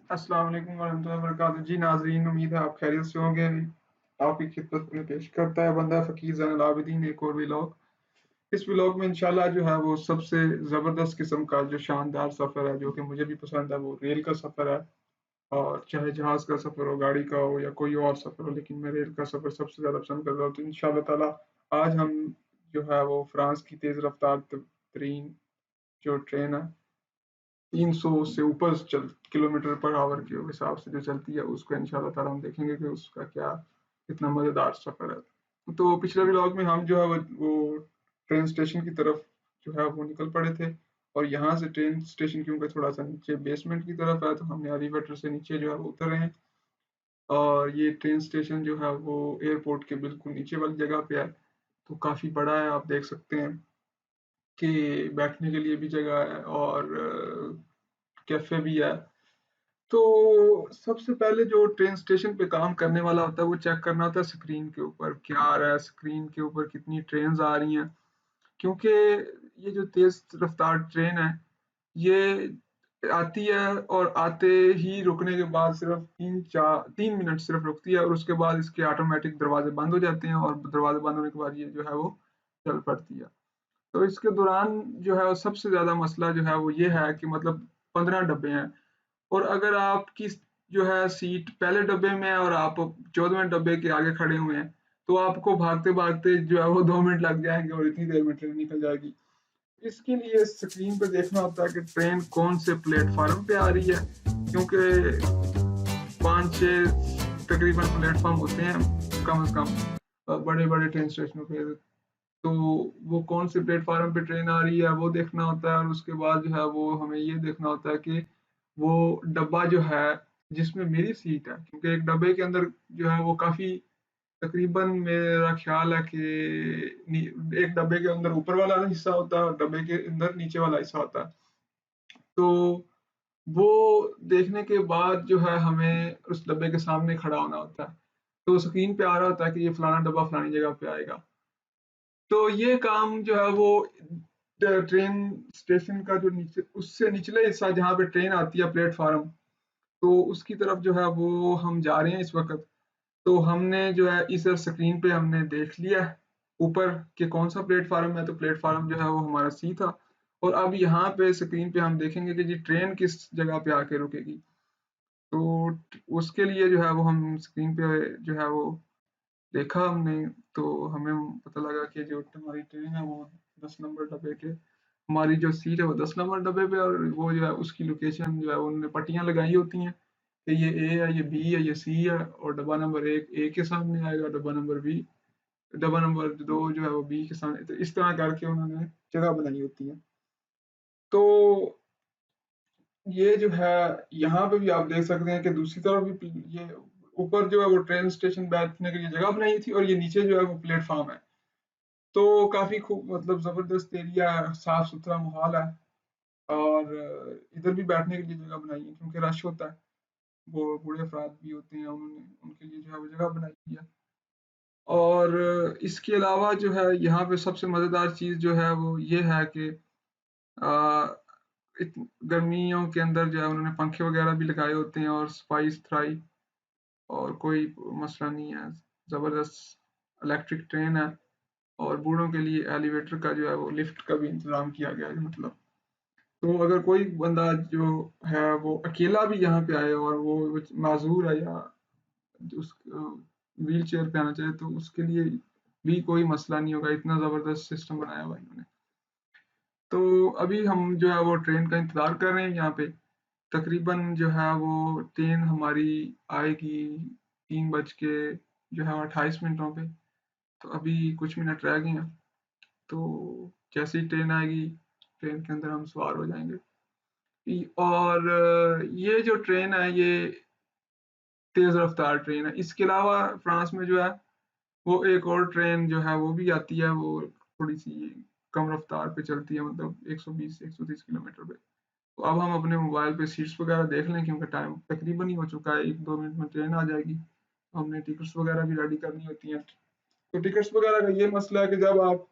अस्सलाम वालेकुम वरहमतुल्लाहि वबरकातुहू। जी नाज़रीन, उम्मीद है आप खैरियत से होंगे। आपकी खिदमत में पेश करता है बंदा फ़कीर ज़ैनुल आबिदीन एक और व्लॉग। इस व्लॉग में इंशाल्लाह जो है वो सबसे ज़बरदस्त किस्म का जो शानदार सफ़र है, जो कि मुझे भी पसंद है, वो रेल का सफ़र है। और चाहे जहाज़ का सफ़र हो, गाड़ी का हो या कोई और सफ़र हो, लेकिन मैं रेल का सफ़र सबसे ज़्यादा पसंद करता हूँ। तो इंशाल्लाह ताला आज हम जो है वो फ्रांस की तेज़ रफ़्तार तरीन जो ट्रेन है, 300 से ऊपर चल किलोमीटर पर आवर के हिसाब से जो चलती है, उसको इंशाल्लाह ताला हम देखेंगे कि उसका क्या कितना मज़ेदार सफ़र है। तो पिछले व्लॉग में हम जो है वो ट्रेन स्टेशन की तरफ जो है वो निकल पड़े थे। और यहाँ से ट्रेन स्टेशन क्योंकि थोड़ा सा नीचे बेसमेंट की तरफ है, तो हमने एलिवेटर से नीचे जो है वो उतर रहे हैं। और ये ट्रेन स्टेशन जो है वो एयरपोर्ट के बिल्कुल नीचे वाली जगह पे है, तो काफ़ी बड़ा है। आप देख सकते हैं कि बैठने के लिए भी जगह है और कैफ़े भी है। तो सबसे पहले जो ट्रेन स्टेशन पे काम करने वाला होता है, वो चेक करना होता है स्क्रीन के ऊपर क्या आ रहा है, स्क्रीन के ऊपर कितनी ट्रेन्स आ रही हैं। क्योंकि ये जो तेज़ रफ्तार ट्रेन है, ये आती है और आते ही रुकने के बाद सिर्फ 3 मिनट सिर्फ रुकती है, और उसके बाद इसके ऑटोमेटिक दरवाजे बंद हो जाते हैं, और दरवाजे बंद होने के बाद ये जो है वो चल पड़ती है। तो इसके दौरान जो है वो सबसे ज़्यादा मसला जो है वो ये है कि मतलब 15 डब्बे हैं, और अगर आपकी जो है सीट पहले डब्बे में है और आप 14वें डब्बे के आगे खड़े हुए हैं, तो आपको भागते-भागते जो है वो 2 मिनट लग जाएँगे और इतनी देर में ट्रेन निकल जाएगी। इसके लिए स्क्रीन पे देखना होता है कि ट्रेन कौन से प्लेटफ़ॉर्म पे आ रही है, क्योंकि 5-6 तकरीबन प्लेटफ़ॉर्म होते हैं कम से कम बड़े-बड़े ट्रेन स्टेशनों पे। तो वो कौन से प्लेटफ़ॉर्म पे ट्रेन आ रही है वो देखना होता है, और उसके बाद जो है वो हमें ये देखना होता है कि वो डब्बा जो है जिसमें मेरी सीट है, क्योंकि एक डब्बे के अंदर जो है वो काफ़ी तकरीबन मेरा ख़्याल है कि एक डब्बे के अंदर ऊपर वाला हिस्सा होता है और डब्बे के अंदर नीचे वाला हिस्सा होता है। तो वो देखने के बाद जो है हमें उस डब्बे के सामने खड़ा होना होता है। तो स्क्रीन पे आ रहा होता है कि ये फलाना डब्बा फलानी जगह पे आएगा। तो ये काम जो है वो ट्रेन स्टेशन का जो नीचे उससे निचले हिस्सा जहाँ पे ट्रेन आती है प्लेटफ़ॉर्म, तो उसकी तरफ जो है वो हम जा रहे हैं इस वक़्त। तो हमने जो है इस स्क्रीन पे हमने देख लिया है ऊपर कि कौन-सा प्लेटफ़ॉर्म है, तो प्लेटफ़ॉर्म जो है वो हमारा सी था। और अब यहाँ पे स्क्रीन पे हम देखेंगे कि जी ट्रेन किस जगह पे आके रुकेगी। तो उसके लिए जो है वो हम स्क्रीन पे जो है वो देखा हमने, तो हमें पता लगा कि जो हमारी ट्रेन है वो 10 नंबर डब्बे के हमारी जो सीट है वो 10 नंबर डब्बे पे, और वो जो है उसकी लोकेशन जो है उन्होंने पट्टियाँ लगाई होती हैं कि ये ए है, ये बी है, ये सी है, और डब्बा नंबर 1 ए के सामने आएगा, डब्बा नंबर बी, डब्बा नंबर 2 जो है वो बी के सामने, तो इस तरह करके उन्होंने जगह बनाई होती है। तो ये जो है यहाँ पे भी आप देख सकते हैं कि दूसरी तरफ भी ये ऊपर जो है वो ट्रेन स्टेशन बैठने के लिए जगह बनाई थी, और ये नीचे जो है वो प्लेटफ़ॉर्म है। तो काफ़ी खूब मतलब ज़बरदस्त एरिया है, साफ-सुथरा माहौल है, और इधर भी बैठने के लिए जगह बनाई है क्योंकि रश होता है। वो बूढ़े अफ़राद भी होते हैं, उन्होंने उनके लिए जो है वो जगह बनाई है। और इसके अलावा जो है यहाँ पे सबसे मज़ेदार चीज़ जो है वो ये है कि अ, इत गर्मियों के अंदर जो है उन्होंने पंखे वग़ैरह भी लगाए होते हैं, और सफाई-सुथराई और कोई मसला नहीं है। ज़बरदस्त इलेक्ट्रिक ट्रेन है, और बूढ़ों के लिए एलिवेटर का जो है वो लिफ्ट का भी इंतज़ाम किया गया है मतलब। तो अगर कोई बंदा जो है वो अकेला भी यहाँ पे आए और वो माज़ूर है, या उस व्हील चेयर पे आना चाहे, तो उसके लिए भी कोई मसला नहीं होगा, इतना ज़बरदस्त सिस्टम बनाया हुआ है इन्होंने। तो अभी हम जो है वो ट्रेन का इंतज़ार कर रहे हैं यहाँ पे। तकरीबन जो है वो ट्रेन हमारी आएगी 3 बज के जो है 28 मिनटों पे। तो अभी कुछ मिनट रह गए हैं। तो जैसे ही ट्रेन आएगी, ट्रेन के अंदर हम सवार हो जाएँगे। और ये जो ट्रेन है ये तेज़ रफ़्तार ट्रेन है। इसके अलावा फ्रांस में जो है वो एक और ट्रेन जो है वो भी आती है, वो थोड़ी-सी कम रफ़्तार पे चलती है, मतलब 120-130 किलोमीटर पे। तो अब हम अपने मोबाइल पे सीट्स वग़ैरह देख लें क्योंकि टाइम तकरीबन ही हो चुका है, 1-2 मिनट में ट्रेन आ जाएगी। हमने टिकट्स वग़ैरह भी रेडी करनी होती हैं। तो टिकट्स वग़ैरह का ये मसला है कि जब आप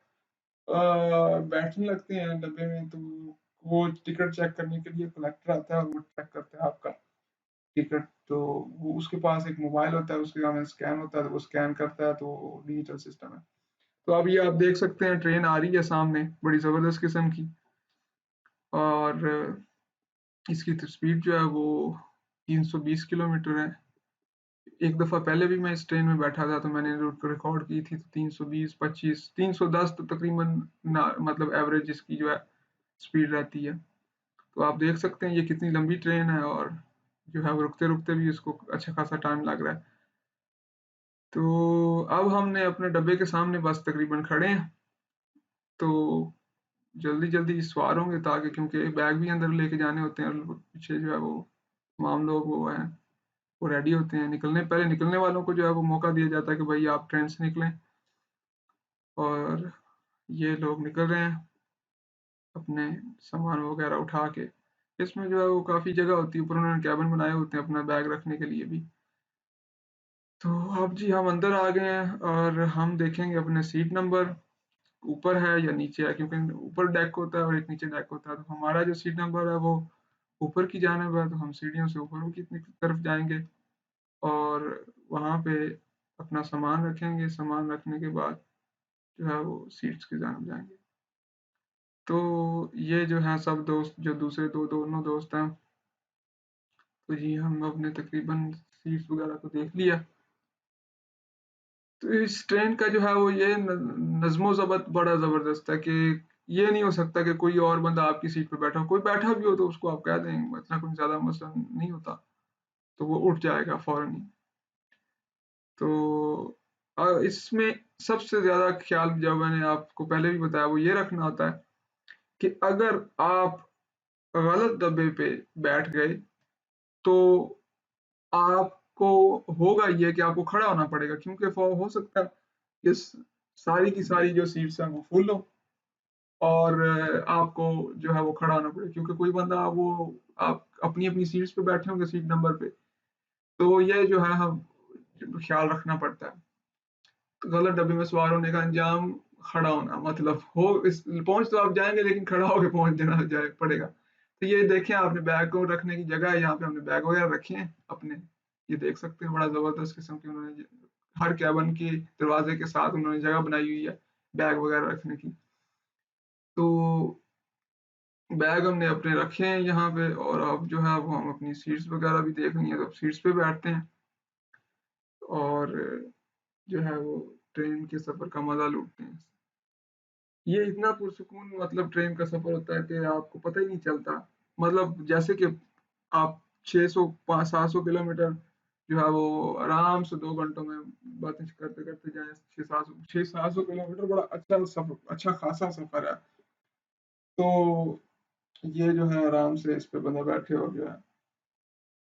बैठने लगते हैं डब्बे में, तो वो टिकट चेक करने के लिए कलेक्टर आता है और वो चेक करता है आपका। टिकट, तो वो उसके पास एक मोबाइल होता है, उसके सामने स्कैन होता है, तो वो स्कैन करता है, तो डिजिटल सिस्टम है। तो अब ये आप देख सकते हैं ट्रेन आ रही है सामने, बड़ी ज़बरदस्त किस्म की, और इसकी तो स्पीड जो है वो 320 किलोमीटर है। एक दफ़ा पहले भी मैं इस ट्रेन में बैठा था, तो मैंने रिकॉर्ड की थी, तो 320, 25, 310 तो तकरीबन ना, मतलब एवरेज इसकी जो है स्पीड रहती है। तो आप देख सकते हैं ये कितनी लंबी ट्रेन है, और जो है वो रुकते-रुकते भी इसको अच्छा खासा टाइम लग रहा है। तो अब हमने अपने डब्बे के सामने बस तकरीबन खड़े हैं, तो जल्दी-जल्दी सवार होंगे, ताकि क्योंकि बैग भी अंदर लेके जाने होते हैं, और पीछे जो है वो तमाम लोग वो हैं, वो रेडी होते हैं निकलने, पहले निकलने वालों को जो है वो मौका दिया जाता है कि भाई आप ट्रेन से निकलें, और ये लोग निकल रहे हैं अपने सामान वगैरह उठा के। इसमें जो है वो काफ़ी जगह होती है, ऊपर उन्होंने केबिन बनाए होते हैं अपना बैग रखने के लिए भी। तो अब जी हम अंदर आ गए हैं, और हम देखेंगे अपने सीट नंबर ऊपर है या नीचे है, क्योंकि ऊपर डेक होता है और एक नीचे डेक होता है। तो हमारा जो सीट नंबर है वो ऊपर की जानिब है, तो हम सीढ़ियों से ऊपर की तरफ जाएँगे, और वहाँ पे अपना सामान रखेंगे। सामान रखने के बाद जो है वो सीट्स की जानिब जाएँगे। तो ये जो हैं सब दोस्त, जो दूसरे दोनों दोस्त हैं, तो जी हम अपने तकरीबन सीट्स वगैरह को देख लिया। तो इस ट्रेन का जो है वो ये नज़्म-ओ-ज़ब्त बड़ा ज़बरदस्त है कि ये नहीं हो सकता कि कोई और बंदा आपकी सीट पे बैठा हो। कोई बैठा भी हो तो उसको आप कह दें, इतना कोई ज़्यादा मसला नहीं होता, तो वो उठ जाएगा फ़ौरन ही। तो इसमें सबसे ज़्यादा ख़्याल, जो मैंने आपको पहले भी बताया, वो ये रखना होता है कि अगर आप गलत डब्बे पे बैठ गए, तो आपको होगा ये कि आपको खड़ा होना पड़ेगा, क्योंकि हो सकता है कि सारी की सारी जो सीट्स हैं वो फुल हो, और आपको जो है वो खड़ा होना पड़े, क्योंकि कोई बंदा वो, आप अपनी-अपनी सीट्स पे बैठे होंगे सीट नंबर पे, तो ये जो है हम ख़्याल रखना पड़ता है। तो गलत डब्बे में सवार होने का अंजाम खड़ा होना, मतलब हो इस पहुँच तो आप जाएँगे, लेकिन खड़ा होके पहुँच देना जाए पड़ेगा। तो ये देखें, आपने बैग को रखने की जगह है, यहाँ पे हमने बैग वगैरह रखे हैं अपने। ये देख सकते हैं बड़ा ज़बरदस्त किस्म की उन्होंने हर केबिन के दरवाज़े के साथ उन्होंने जगह बनाई हुई है बैग वगैरह रखने की। तो बैग हमने अपने रखे हैं यहाँ पे, और अब जो है वो हम अपनी सीट्स वगैरह भी देख ली हैं, तो अब सीट्स पे बैठते हैं, और जो है वो ट्रेन के सफ़र का मज़ा लूटते हैं। ये इतना पुरसुकून मतलब ट्रेन का सफ़र होता है कि आपको पता ही नहीं चलता। मतलब जैसे कि आप 600 5 700 किलोमीटर जो है वो आराम से 2 घंटों में बातें करते-करते जाएँ, 600-700 किलोमीटर बड़ा अच्छा खासा सफ़र है। तो ये जो है आराम से इस पे बंदा बैठे हो गया।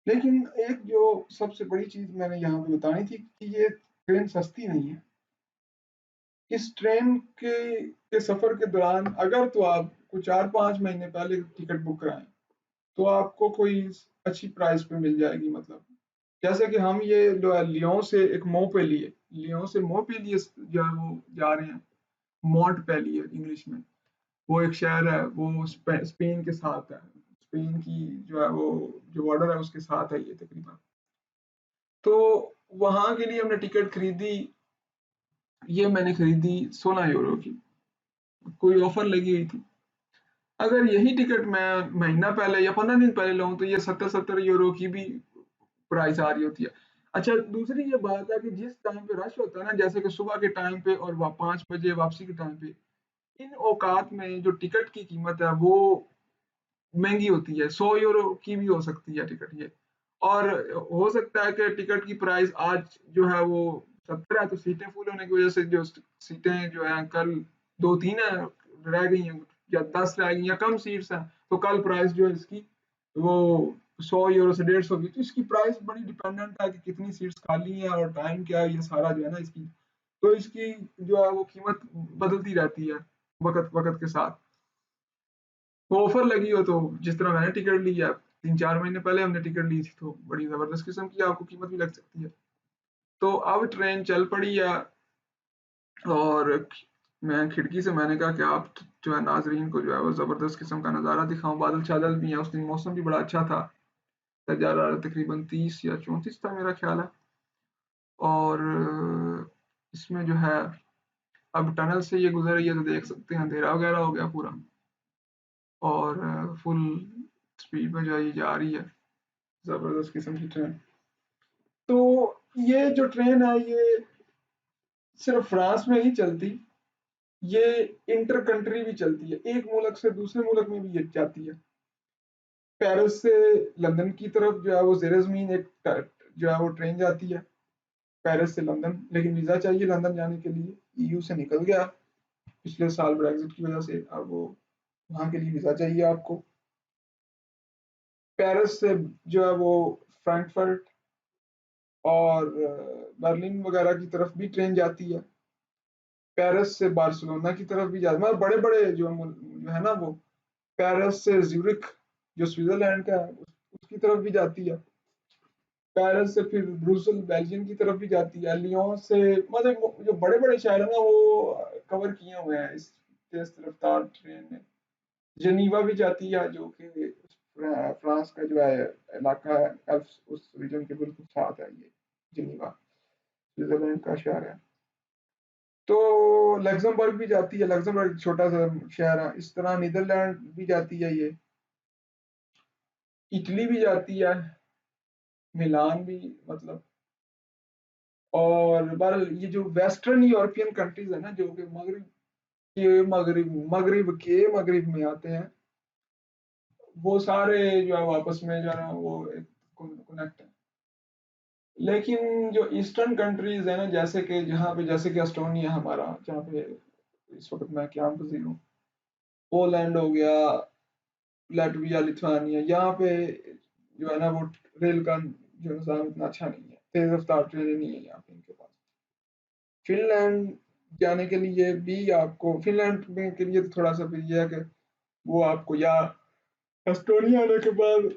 लेकिन एक जो सबसे बड़ी चीज़ मैंने यहाँ पे बतानी थी कि ये ट्रेन सस्ती नहीं है। इस ट्रेन के सफ़र के दौरान अगर तो आप कुछ 4-5 महीने पहले टिकट बुक कराएँ, तो आपको कोई अच्छी प्राइस पे मिल जाएगी, मतलब जैसे कि हम ये जो है लियों से एक लियों से मोntपेलियर जो है वो जा रहे हैं। मोंटपेलियर इंग्लिश में, वो एक शहर है, वो स्पेन के साथ है। स्पेन की जो है वो जो बॉर्डर है उसके साथ है ये तकरीबन। तो वहाँ के लिए हमने टिकट खरीदी, ये मैंने खरीदी 16 यूरो की, कोई ऑफर लगी हुई थी। अगर यही टिकट मैं महीना पहले या 15 दिन पहले लूँ, तो ये 70-70 यूरो की भी प्राइस आ रही होती है। अच्छा, दूसरी ये बात है कि जिस टाइम पे रश होता है ना, जैसे कि सुबह के टाइम पे और 5 बजे वापसी के टाइम पे, इन औकात में जो टिकट की कीमत है वो महँगी होती है, 100 यूरो की भी हो सकती है टिकट ये। और हो सकता है कि टिकट की प्राइस आज जो है वो 70 है, तो सीटें फुल होने की वज़ह से जो सीटें जो हैं कल 2-3 हैं, रह गई हैं, या 10 रह गई या कम सीट्स हैं, तो कल प्राइस जो है इसकी वो 100 यूरो से 150 की। तो इसकी प्राइस बड़ी डिपेंडेंट है कि कितनी सीट्स खाली हैं और टाइम क्या है, ये सारा जो है ना इसकी, तो इसकी जो है वो कीमत बदलती रहती है वक़्त-वक़्त के साथ। वो ऑफर लगी हो, तो जिस तरह मैंने टिकट ली है, 3-4 महीने पहले हमने टिकट ली थी, तो बड़ी ज़बरदस्त किस्म की आपको कीमत भी लग सकती है। तो अब ट्रेन चल पड़ी है, और मैं खिड़की से मैंने कहा कि आप जो है नाज़रीन को जो है वो ज़बरदस्त किस्म का नज़ारा दिखाऊँ, बादल-शादल भी हैं, उस दिन मौसम भी बड़ा अच्छा था। जा रहा है, तकरीबन 30 या 34 था मेरा ख्याल है। और इसमें जो है अब टनल से ये गुजर रही है तो देख सकते हैं अंधेरा वगैरह हो गया पूरा, और फुल स्पीड में जो है ये जा रही है, ज़बरदस्त किस्म की ट्रेन। तो ये जो ट्रेन है ये सिर्फ फ्रांस में ही चलती, ये इंटर कंट्री भी चलती है, एक मुल्क से दूसरे मुल्क में भी ये जाती है। पेरिस से लंदन की तरफ जो है वो ज़ेरे ज़मीन एक जो है वो ट्रेन जाती है, पेरिस से लंदन, लेकिन वीज़ा चाहिए लंदन जाने के लिए, ईयू से निकल गया पिछले साल ब्रेक्जिट की वजह से, अब वो वहाँ के लिए वीज़ा चाहिए आपको। पेरिस से जो है वो फ्रैंकफर्ट और बर्लिन वगैरह की तरफ भी ट्रेन जाती है, पेरिस से बार्सिलोना की तरफ भी जाती है, मतलब बड़े बड़े जो है ना वो, पेरिस से ज्यूरिख जो स्विट्जरलैंड का है उसकी तरफ भी जाती है, पेरिस से फिर ब्रुसेल बेल्जियम की तरफ भी जाती है, लियोन से, मतलब जो बड़े बड़े शहर है ना वो कवर किए हुए हैं इस तेज रफ्तार ट्रेन ने। जनीवा भी जाती है जो कि फ्रांस का जो है इलाका है, अल्प्स उस रीजन के बिल्कुल साथ है ये जनीवा, स्विट्जरलैंड का शहर है। तो लग्जमबर्ग भी जाती है, लग्जमबर्ग छोटा सा शहर है, इस तरह नीदरलैंड भी जाती है ये, इटली भी जाती है, मिलान भी, मतलब। और बहरहाल ये जो वेस्टर्न यूरोपियन कंट्रीज है ना जो कि मगरिब में आते हैं, वो सारे जो है आपस में जो है ना वो कनेक्ट है। लेकिन जो ईस्टर्न कंट्रीज है ना, जैसे कि जहाँ पे, जैसे कि एस्टोनिया हमारा, जहाँ पे इस वक्त मैं क्याम पजीर हूँ, पोलैंड हो गया, लाटविया, लिथुआनिया, यहाँ पे जो है ना वो रेल का जो निज़ाम इतना अच्छा नहीं है, तेज रफ्तार ट्रेनें नहीं है यहाँ पे इनके पास। फिनलैंड जाने के लिए भी आपको, फिनलैंड में के लिए तो थोड़ा सा फिर ये है कि वो आपको या एस्टोनिया आने के बाद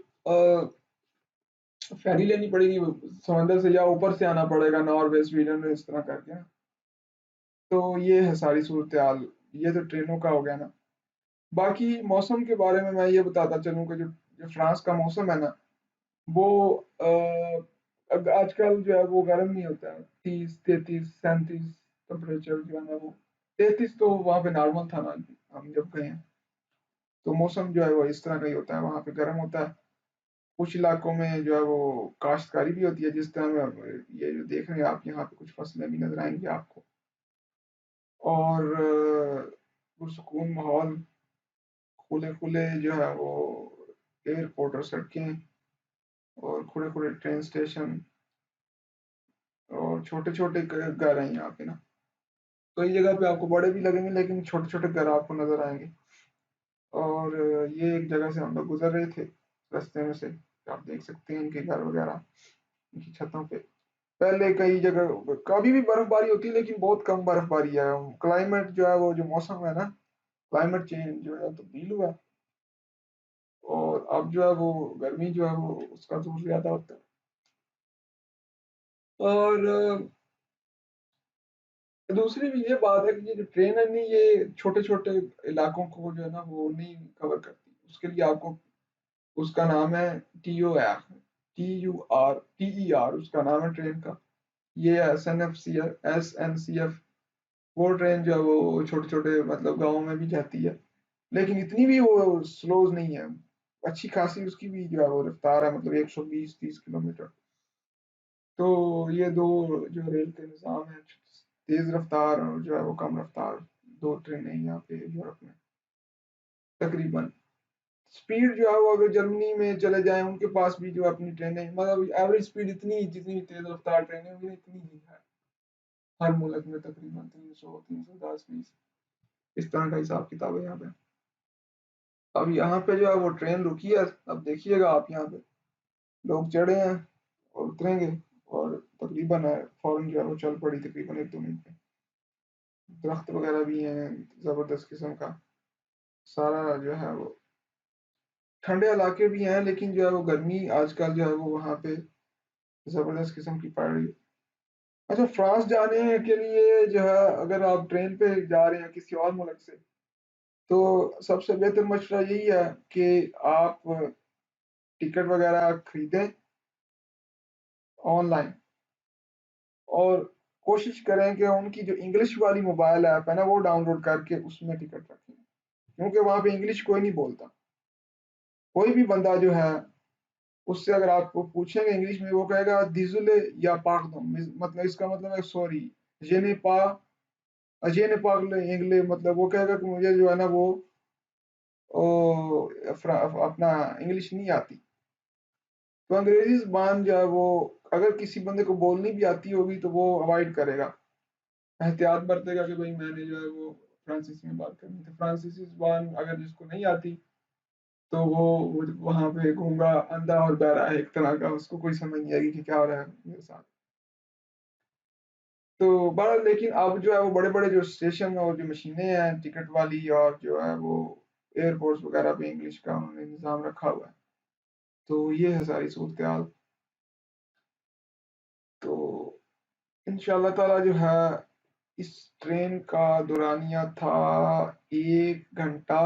फेरी लेनी पड़ेगी समंदर से, या ऊपर से आना पड़ेगा नॉर्वे, स्वीडन, इस तरह करके। तो ये है सारी सूरत हाल, ये तो ट्रेनों का हो गया ना। बाकी मौसम के बारे में मैं ये बताता चलूँ कि जो जो फ्रांस का मौसम है ना वो आजकल जो है वो गर्म नहीं होता है, 30, 33, 37 टेम्परेचर जो है ना वो, 33 तो वहाँ पे नॉर्मल था ना हम जब गए हैं। तो मौसम जो है वो इस तरह का ही होता है, वहाँ पे गर्म होता है। कुछ इलाकों में जो है वो काश्तकारी भी होती है, जिस तरह ये जो देख रहे हैं आप यहाँ पे कुछ फसलें भी नजर आएंगी आपको, और पुरसुकून माहौल, खुले खुले जो है वो एयरपोर्ट और सड़कें, और खुले खुले ट्रेन स्टेशन, और छोटे छोटे घर हैं यहाँ पे ना, कई जगह पे आपको बड़े भी लगेंगे लेकिन छोटे छोटे घर आपको नजर आएंगे। और ये एक जगह से हम लोग गुजर रहे थे रास्ते में से, आप देख सकते हैं इनके घर वगैरह, इनकी छतों पे पहले कई जगह कभी भी बर्फबारी होती है लेकिन बहुत कम बर्फबारी है। क्लाइमेट जो है वो, जो मौसम है ना, क्लाइमेट चेंज जो है तब्दील हुआ, और अब जो है वो गर्मी जो है वो उसका जोर ज्यादा होता है। और दूसरी भी ये बात है कि ये जो ट्रेन है नहीं, ये छोटे छोटे इलाकों को जो है ना वो नहीं कवर करती, उसके लिए आपको, उसका नाम है TUR उसका नाम है ट्रेन का। ये SNCF वो ट्रेन जो है वो छोटे छोटे मतलब गाँव में भी जाती है, लेकिन इतनी भी वो स्लो नहीं है, अच्छी खासी उसकी भी जो है वो रफ्तार है, मतलब 120-130 किलोमीटर। तो ये दो जो रेल के निज़ाम है, तेज रफ्तार और जो है वो कम रफ्तार, दो ट्रेनें यहाँ पे यूरोप में तकरीबन। स्पीड जो है वो अगर जर्मनी में चले जाएं उनके पास भी जो है अपनी ट्रेनें, मतलब एवरेज स्पीड इतनी, जितनी तेज रफ्तार ट्रेनें होंगी इतनी ही है हर मुल्क में, तकरीबन 300, 310, 20, इस तरह का हिसाब किताब है यहाँ पे। अब यहाँ पे जो है वो ट्रेन रुकी है, अब देखिएगा आप, यहाँ पे लोग चढ़े हैं और उतरेंगे, और तकरीबन है फौरन जो है वो चल पड़ी तकरीबन 1-2 मिनट में। दरख्त वगैरह भी हैं जबरदस्त किस्म का, सारा जो है वो ठंडे इलाके भी हैं, लेकिन जो है वो गर्मी आजकल जो है वो वहाँ पे जबरदस्त किस्म की पड़ रही है। अच्छा, फ्रांस जाने के लिए जो है अगर आप ट्रेन पे जा रहे हैं किसी और मुल्क से, तो सबसे बेहतर मशवरा यही है कि आप टिकट वगैरह खरीदें ऑनलाइन, और कोशिश करें कि उनकी जो इंग्लिश वाली मोबाइल ऐप है ना, वो डाउनलोड करके उसमें टिकट रखें, क्योंकि वहाँ पे इंग्लिश कोई नहीं बोलता। कोई भी बंदा जो है, उससे अगर आपको पूछेंगे इंग्लिश में, वो कहेगा दिजुले या पाकदम, मतलब इसका मतलब है सॉरी, ये ने पा अजय ने पागले इंग्लिश, मतलब वो कहेगा कि मुझे जो है ना वो अपना इंग्लिश नहीं आती। तो अंग्रेजी ज़बान जो है वो, अगर किसी बंदे को बोलनी भी आती होगी तो वो अवॉइड करेगा, एहतियात बरतेगा कि भाई मैंने जो है वो फ्रांसीसी में बात करनी है। फ्रांसीसी ज़बान अगर जिसको नहीं आती, तो वो वहाँ पे गूंगा, अंधा और बहरा है एक तरह का, उसको कोई समझ नहीं आएगी कि क्या हो रहा है मेरे साथ। तो बड़ा, लेकिन अब जो है वो बड़े-बड़े जो स्टेशन और जो मशीनें हैं टिकट वाली, और जो है वो एयरपोर्ट्स वगैरह पे इंग्लिश का उन्होंने निज़ाम रखा हुआ है। तो ये है सारी सूरत-ए-हाल। तो इंशाअल्लाह ताला जो है, इस ट्रेन का दौरानिया था 1 घंटा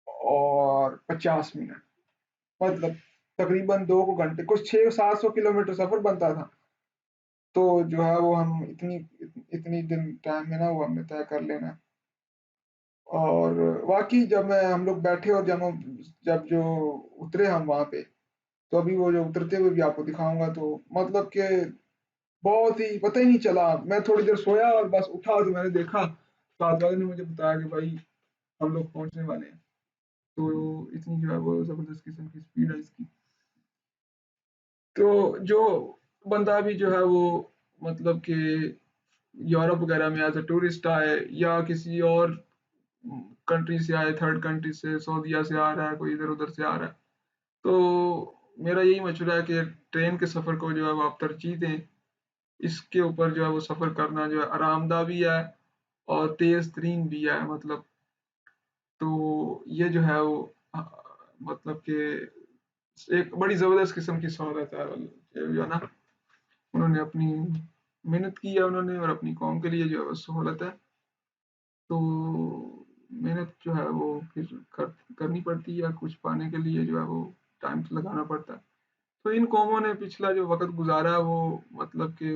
और 50 मिनट, मतलब तकरीबन 2 घंटे, कुछ 600-700 किलोमीटर सफ़र बनता था। तो जो है वो हम इतनी दिन टाइम में ना वो हमने तय कर लेना है। और वाक़ई जब मैं हम लोग बैठे और जब जो उतरे हम वहाँ पे, तो अभी वो जो उतरते हुए भी आपको दिखाऊँगा, तो मतलब कि बहुत ही पता ही नहीं चला। मैं थोड़ी देर सोया और बस उठा तो मैंने देखा, साथ वाले ने मुझे बताया कि भाई हम लोग पहुँचने वाले हैं। तो इतनी जो है वो ज़बरदस्त किस्म की स्पीड है इसकी। तो जो बंदा भी जो है वो, मतलब कि यूरोप वगैरह में एज़ अ टूरिस्ट आए, या किसी और कंट्री से आए, थर्ड कंट्री से, सऊदीया से आ रहा है, कोई इधर-उधर से आ रहा है, तो मेरा यही मशवरा है कि ट्रेन के सफ़र को जो है वो आप तरजीह दें। इसके ऊपर जो है वो सफ़र करना जो है आरामदा भी है और तेज़ तरीन भी है, मतलब। तो ये जो है वो मतलब कि एक बड़ी ज़बरदस्त किस्म की सहूलत है, ये जो है ना, उन्होंने अपनी मेहनत की है उन्होंने, और अपनी कौम के लिए जो है वो सहूलत है। तो मेहनत जो है वो फिर करनी पड़ती है, कुछ पाने के लिए जो है वो टाइम तो लगाना पड़ता है। तो इन कौमों ने पिछला जो वक़्त गुज़ारा है वो, मतलब कि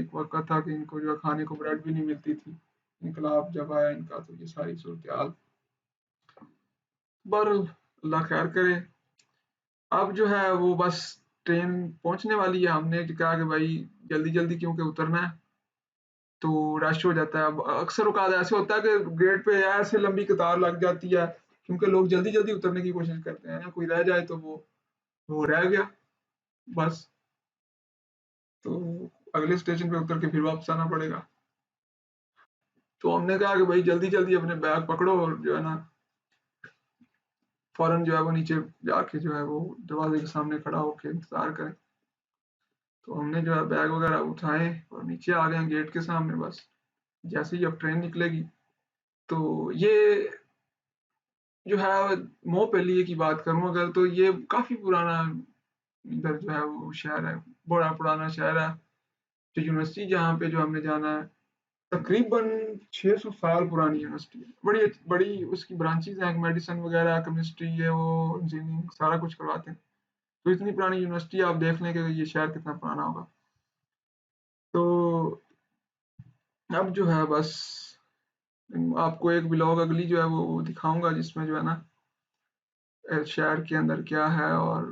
एक वक़्त था कि इनको जो है खाने को ब्रेड भी नहीं मिलती थी। इनकलाब जब आया इनका, तो ये सारी सूरत-ए-हाल। बहरहाल अल्लाह खैर करे। अब जो है वो बस ट्रेन पहुँचने वाली है, हमने कहा कि भाई जल्दी-जल्दी क्योंकि उतरना है, तो रश हो जाता है। अब अक्सर औक़ात ऐसे होता है कि गेट पे ऐसे लंबी कतार लग जाती है, क्योंकि लोग जल्दी-जल्दी उतरने की कोशिश करते हैं, कोई रह जाए तो वो रह गया, बस। तो अगले स्टेशन पे उतर के फिर वापस आना पड़ेगा। तो हमने कहा कि भाई जल्दी-जल्दी अपने बैग पकड़ो और जो है ना, फ़ौरन जो है वो नीचे जाके जो है वो दरवाज़े के सामने खड़ा होके इंतज़ार करें। तो हमने जो है बैग वग़ैरह उठाए और नीचे आ गए हैं गेट के सामने बस। जैसे ही अब ट्रेन निकलेगी, तो ये जो है, मोहपल्ली की बात करूँ अगर, तो ये काफ़ी पुराना इधर जो है वो शहर है, बड़ा पुराना शहर है। जो यूनिवर्सिटी जहाँ पे जो हमने जाना है, तकरीबन 600 साल पुरानी यूनिवर्सिटी है। बड़ी उसकी ब्रांचेज़ हैं, मेडिसिन वगैरह, केमिस्ट्री, ये वो, इंजीनियरिंग सारा कुछ करवाते हैं। तो इतनी पुरानी यूनिवर्सिटी, आप देख लें कि ये शहर कितना पुराना होगा। तो अब जो है बस आपको एक व्लॉग अगली जो है वो दिखाऊँगा, जिसमें जो है ना शहर के अंदर क्या है, और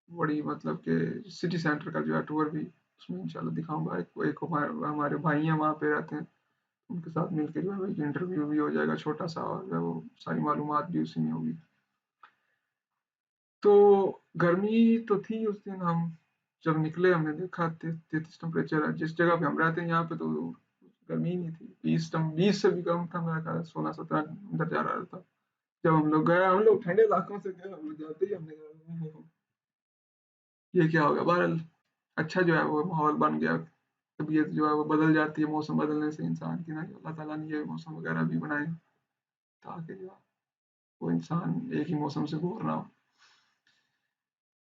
बड़ी मतलब कि सिटी सेंटर का जो है टूर भी उसमें इंशाल्लाह दिखाऊँगा। एक हमारे हमारे भाई हैं वहाँ पे रहते हैं, उनके साथ मिलके जो है एक इंटरव्यू भी हो जाएगा छोटा-सा, और जो है वो सारी मालूमात भी उसी में होगी। तो गर्मी तो थी उस दिन, हम जब निकले हमने देखा 33 टेम्परेचर है। जिस जगह पे हम रहते हैं यहाँ पे तो गर्मी ही नहीं थी। 20 से भी कम था, मेरा ख्याल 16-17 अंदर जा रहा था। जब हम लोग गए, हम लोग ठंडे इलाकों से गए, हम लोग जाते ही हमने कहा ओहो! ये क्या हो गया? बहरहाल अच्छा जो है वो माहौल बन गया। तबीयत जो है वो बदल जाती है मौसम बदलने से इंसान की ना, अल्लाह ताला ने ये मौसम वगैरह भी बनाए ताकि जो है वो इंसान एक ही मौसम से बोर ना हो।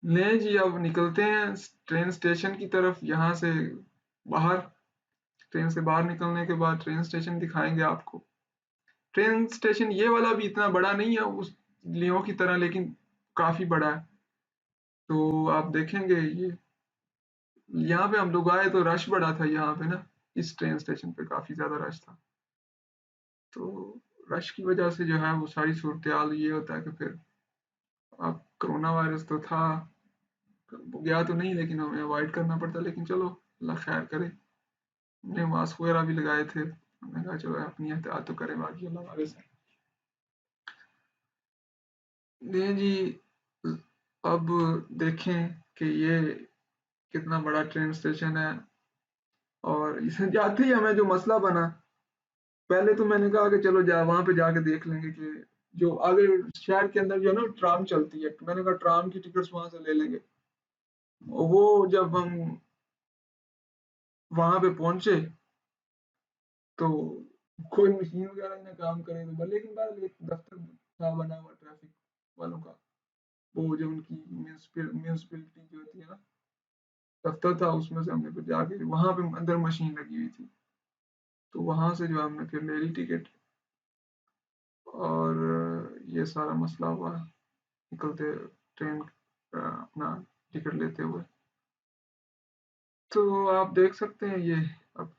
ले जी, अब निकलते हैं ट्रेन स्टेशन की तरफ। यहाँ से बाहर, ट्रेन से बाहर निकलने के बाद ट्रेन स्टेशन दिखाएँगे आपको। ट्रेन स्टेशन ये वाला भी इतना बड़ा नहीं है उस लियों की तरह, लेकिन काफ़ी बड़ा है। तो आप देखेंगे ये यहाँ पे हम लोग आए तो रश बड़ा था यहाँ पे ना, इस ट्रेन स्टेशन पे काफ़ी ज़्यादा रश था। तो रश की वजह से जो है वो सारी सूरत-ए-हाल ये होता है कि फिर अब कोरोना वायरस तो था, गया तो नहीं लेकिन हमें अवॉइड करना पड़ता, लेकिन चलो अल्लाह खैर करे। हमने मास्क वगैरह भी लगाए थे। हमने कहा चलो अपनी एहतियात तो करें, बाकी अल्लाह आगे से। नहीं जी, अब देखें कि ये कितना बड़ा ट्रेन स्टेशन है और इसे जाते ही हमें जो मसला बना, पहले तो मैंने कहा कि चलो जा वहाँ पे जाके देख लेंगे कि जो आगे शहर के अंदर जो है ना ट्राम चलती है, मैंने कहा ट्राम की टिकट्स वहाँ से ले लेंगे। वो जब हम वहाँ पे पहुँचे तो कोई मशीन वगैरह ही ना काम करे, तो लेकिन बहरहाल एक दफ्तर था बना हुआ ट्रैफिक वालों का, वो जो उनकी म्यूनसिपैलिटी जो होती है ना, दफ्तर था, उसमें से हमने फिर जाके वहाँ पे अंदर मशीन लगी हुई थी, तो वहाँ से जो है हमने फिर ले ली टिकट और ये सारा मसला हुआ निकलते ट्रेन अपना टिकट लेते हुए। तो आप देख सकते हैं ये अब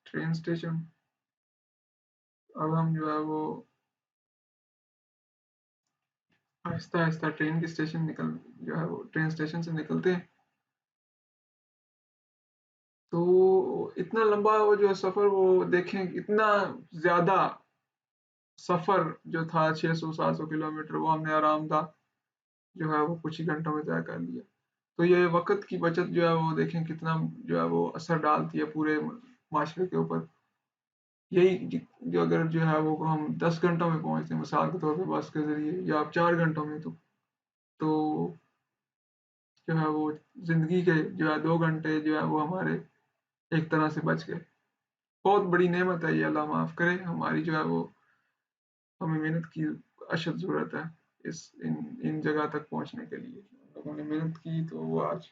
ट्रेन स्टेशन, अब हम जो है वो आहिस्ता आहिस्ता ट्रेन के स्टेशन निकल जो है वो ट्रेन स्टेशन से निकलते हैं। तो इतना लंबा वो जो सफ़र, वो देखें इतना ज़्यादा सफ़र जो था 600-700 किलोमीटर, वो हमने आरामदा जो है वो कुछ ही घंटों में तय कर लिया। तो ये वक़्त की बचत जो है वो देखें कितना जो है वो असर डालती है पूरे माशरे के ऊपर। यही जो अगर जो है वो हम 10 घंटों में पहुँचते हैं मिसाल के तौर पे बस के ज़रिए, या आप 4 घंटों में, तो जो है वो ज़िंदगी के जो है 2 घंटे जो है वो हमारे एक तरह से बच गए। बहुत बड़ी नेमत है ये, अल्लाह माफ़ करे। हमारी जो है वो हमें मेहनत की अशद ज़रूरत है इस इन जगह तक पहुँचने के लिए। लोगों ने मेहनत की तो वो आज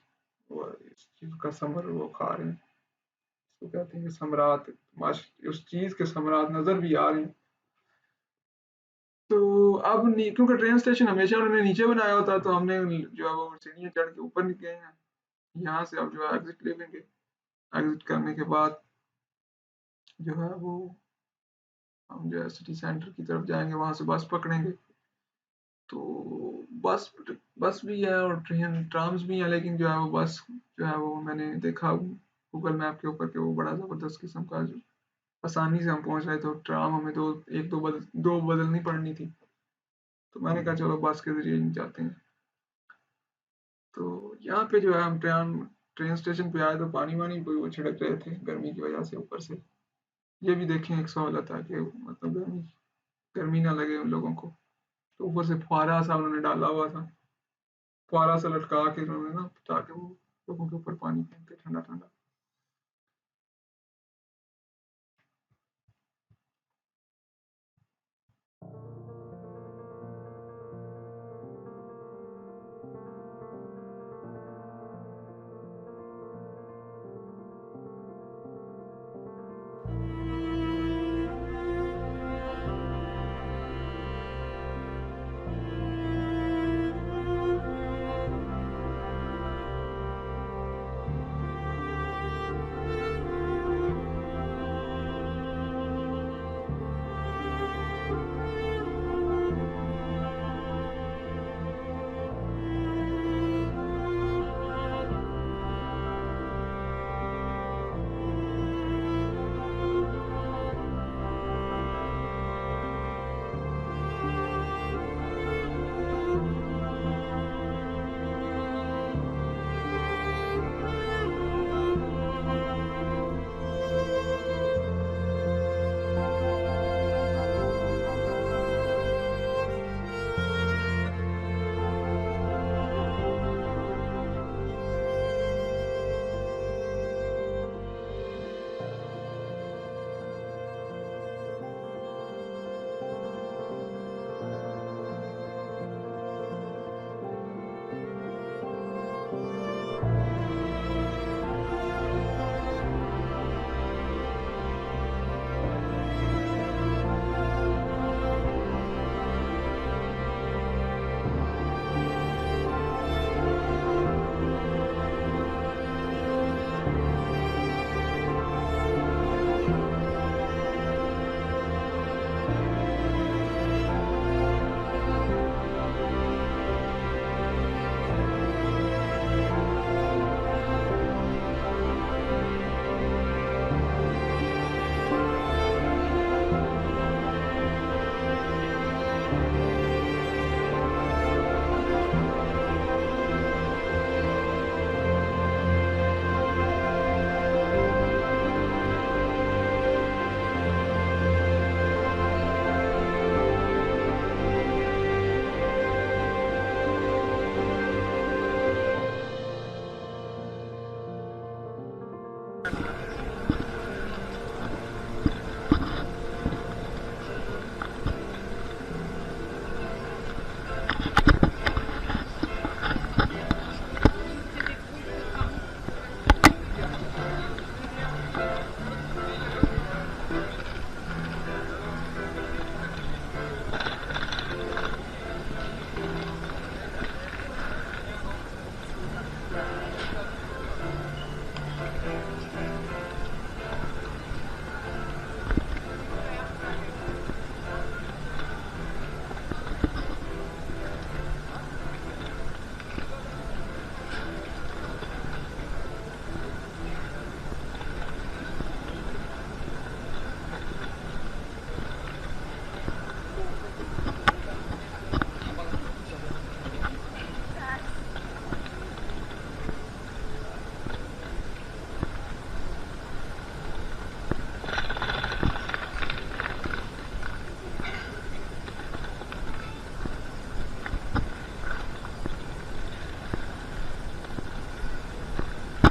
वो इस चीज़ का समर वो खा रहे हैं। इसको कहते हैं कि समरात, माश उस चीज़ के समरात नज़र भी आ रहे हैं। तो अब नी क्योंकि ट्रेन स्टेशन हमेशा उन्होंने नीचे बनाया होता है, तो हमने जो है वो सीढ़ियाँ चढ़ के ऊपर गए हैं। यहाँ से अब जो है एग्ज़िट ले लेंगे। एग्ज़िट करने के बाद जो है वो हम जो है सिटी सेंटर की तरफ जाएँगे, वहाँ से बस पकड़ेंगे। तो बस बस भी है और ट्राम्स भी हैं, लेकिन जो है वो बस जो है वो मैंने देखा गूगल मैप के ऊपर कि वो बड़ा ज़बरदस्त किस्म का, जो आसानी से हम पहुँच रहे थे। तो ट्राम हमें 2 बदलनी पड़नी थी। तो मैंने कहा चलो बस के ज़रिए ही जाते हैं। तो यहाँ पे जो है हम ट्रेन स्टेशन पे आए तो पानी-वानी पे वो छिड़क रहे थे गर्मी की वजह से ऊपर से। ये भी देखें एक सहूलत है कि मतलब गर्मी गर्मी ना लगे उन लोगों को। तो ऊपर से फुआरा सा उन्होंने डाला हुआ था। फुआरा सा लटका के उन्होंने ना, ताकि वो लोगों के ऊपर पानी फेंके ठंडा-ठंडा।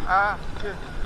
Ah, okay.